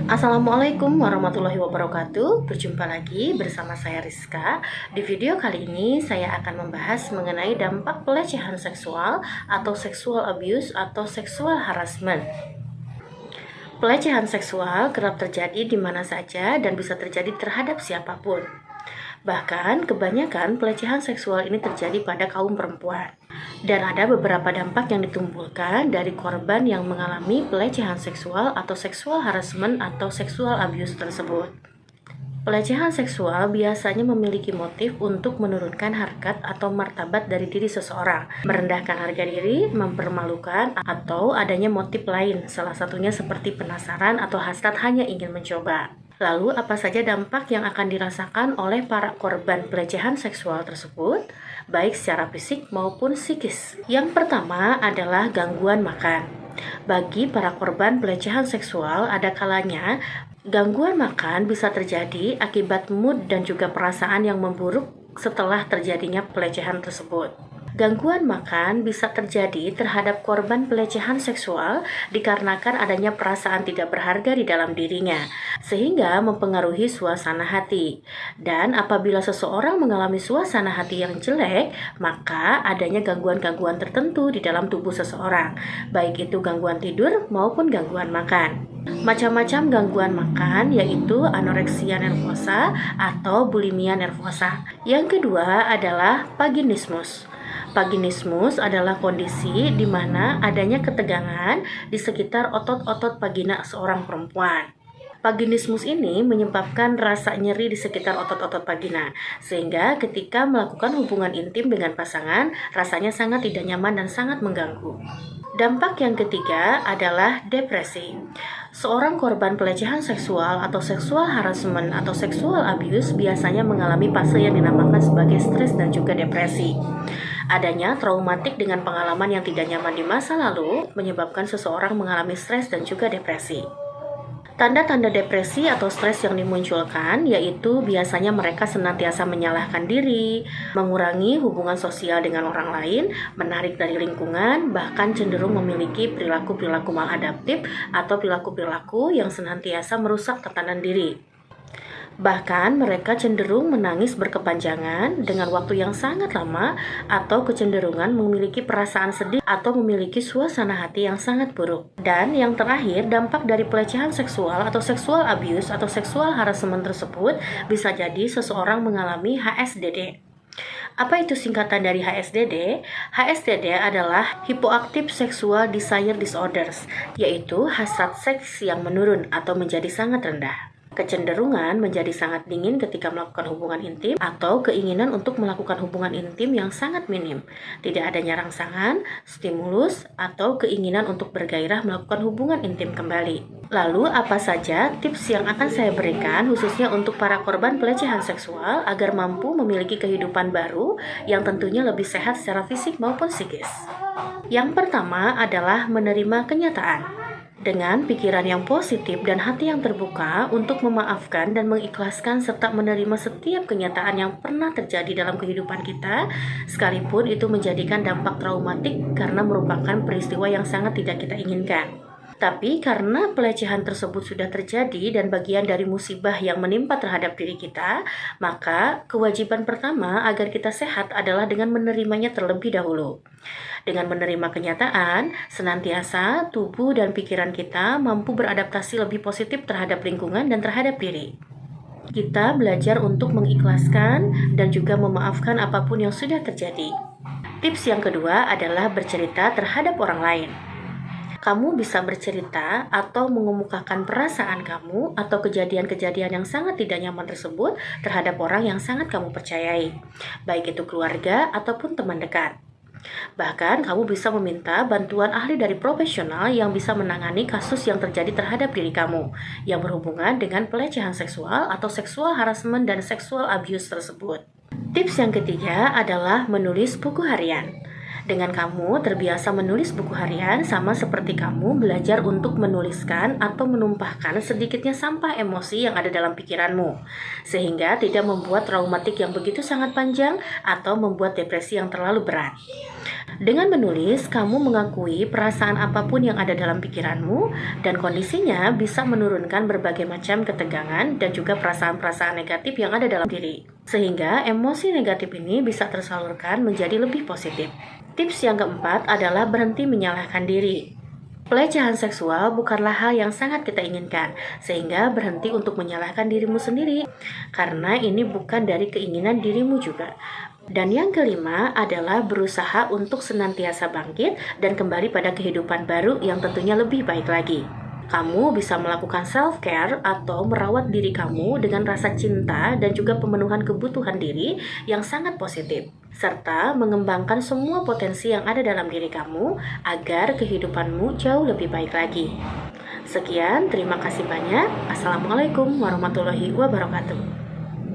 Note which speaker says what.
Speaker 1: Assalamualaikum warahmatullahi wabarakatuh. Berjumpa lagi bersama saya Rizka. Di video kali ini saya akan membahas mengenai dampak pelecehan seksual atau sexual abuse atau sexual harassment. Pelecehan seksual kerap terjadi di mana saja dan bisa terjadi terhadap siapapun. Bahkan kebanyakan pelecehan seksual ini terjadi pada kaum perempuan. Dan ada beberapa dampak yang ditimbulkan dari korban yang mengalami pelecehan seksual atau sexual harassment atau sexual abuse tersebut. Pelecehan seksual biasanya memiliki motif untuk menurunkan harkat atau martabat dari diri seseorang, merendahkan harga diri, mempermalukan, atau adanya motif lain, salah satunya seperti penasaran atau hasrat hanya ingin mencoba. Lalu, apa saja dampak yang akan dirasakan oleh para korban pelecehan seksual tersebut, baik secara fisik maupun psikis? Yang pertama adalah gangguan makan. Bagi para korban pelecehan seksual, ada kalanya gangguan makan bisa terjadi akibat mood dan juga perasaan yang memburuk setelah terjadinya pelecehan tersebut. Gangguan makan bisa terjadi terhadap korban pelecehan seksual dikarenakan adanya perasaan tidak berharga di dalam dirinya, sehingga mempengaruhi suasana hati. Dan apabila seseorang mengalami suasana hati yang jelek, maka adanya gangguan-gangguan tertentu di dalam tubuh seseorang, baik itu gangguan tidur maupun gangguan makan. Macam-macam gangguan makan yaitu anoreksia nervosa atau bulimia nervosa. Yang kedua adalah vaginismus. Vaginismus adalah kondisi di mana adanya ketegangan di sekitar otot-otot vagina seorang perempuan. Vaginismus ini menyebabkan rasa nyeri di sekitar otot-otot vagina, sehingga ketika melakukan hubungan intim dengan pasangan, rasanya sangat tidak nyaman dan sangat mengganggu. Dampak yang ketiga adalah depresi. Seorang korban pelecehan seksual atau seksual harassment atau seksual abuse biasanya mengalami fase yang dinamakan sebagai stres dan juga depresi. Adanya traumatik dengan pengalaman yang tidak nyaman di masa lalu menyebabkan seseorang mengalami stres dan juga depresi. Tanda-tanda depresi atau stres yang dimunculkan yaitu biasanya mereka senantiasa menyalahkan diri, mengurangi hubungan sosial dengan orang lain, menarik dari lingkungan, bahkan cenderung memiliki perilaku-perilaku maladaptif atau perilaku-perilaku yang senantiasa merusak tatanan diri. Bahkan mereka cenderung menangis berkepanjangan dengan waktu yang sangat lama atau kecenderungan memiliki perasaan sedih atau memiliki suasana hati yang sangat buruk. Dan yang terakhir, dampak dari pelecehan seksual atau sexual abuse atau sexual harassment tersebut bisa jadi seseorang mengalami HSDD. Apa itu singkatan dari HSDD? HSDD adalah Hypoactive Sexual Desire Disorders, yaitu hasrat seks yang menurun atau menjadi sangat rendah. Kecenderungan menjadi sangat dingin ketika melakukan hubungan intim atau keinginan untuk melakukan hubungan intim yang sangat minim. Tidak adanya rangsangan, stimulus, atau keinginan untuk bergairah melakukan hubungan intim kembali. Lalu apa saja tips yang akan saya berikan khususnya untuk para korban pelecehan seksual agar mampu memiliki kehidupan baru yang tentunya lebih sehat secara fisik maupun psikis? Yang pertama adalah menerima kenyataan. Dengan pikiran yang positif dan hati yang terbuka untuk memaafkan dan mengikhlaskan serta menerima setiap kenyataan yang pernah terjadi dalam kehidupan kita, sekalipun itu menjadikan dampak traumatik karena merupakan peristiwa yang sangat tidak kita inginkan. Tapi karena pelecehan tersebut sudah terjadi dan bagian dari musibah yang menimpa terhadap diri kita, maka kewajiban pertama agar kita sehat adalah dengan menerimanya terlebih dahulu. Dengan menerima kenyataan, senantiasa tubuh dan pikiran kita mampu beradaptasi lebih positif terhadap lingkungan dan terhadap diri. Kita belajar untuk mengikhlaskan dan juga memaafkan apapun yang sudah terjadi. Tips yang kedua adalah bercerita terhadap orang lain. Kamu bisa bercerita atau mengemukakan perasaan kamu atau kejadian-kejadian yang sangat tidak nyaman tersebut terhadap orang yang sangat kamu percayai, baik itu keluarga ataupun teman dekat. Bahkan kamu bisa meminta bantuan ahli dari profesional yang bisa menangani kasus yang terjadi terhadap diri kamu yang berhubungan dengan pelecehan seksual atau seksual harassment dan seksual abuse tersebut. Tips yang ketiga adalah menulis buku harian. Dengan kamu terbiasa menulis buku harian, sama seperti kamu belajar untuk menuliskan atau menumpahkan sedikitnya sampah emosi yang ada dalam pikiranmu, sehingga tidak membuat traumatik yang begitu sangat panjang atau membuat depresi yang terlalu berat. Dengan menulis, kamu mengakui perasaan apapun yang ada dalam pikiranmu, dan kondisinya bisa menurunkan berbagai macam ketegangan dan juga perasaan-perasaan negatif yang ada dalam diri. Sehingga emosi negatif ini bisa tersalurkan menjadi lebih positif. Tips yang keempat adalah berhenti menyalahkan diri. Pelecehan seksual bukanlah hal yang sangat kita inginkan, sehingga berhenti untuk menyalahkan dirimu sendiri, karena ini bukan dari keinginan dirimu juga. Dan yang kelima adalah berusaha untuk senantiasa bangkit dan kembali pada kehidupan baru yang tentunya lebih baik lagi. Kamu bisa melakukan self-care atau merawat diri kamu dengan rasa cinta dan juga pemenuhan kebutuhan diri yang sangat positif, serta mengembangkan semua potensi yang ada dalam diri kamu agar kehidupanmu jauh lebih baik lagi. Sekian, terima kasih banyak. Assalamualaikum warahmatullahi wabarakatuh.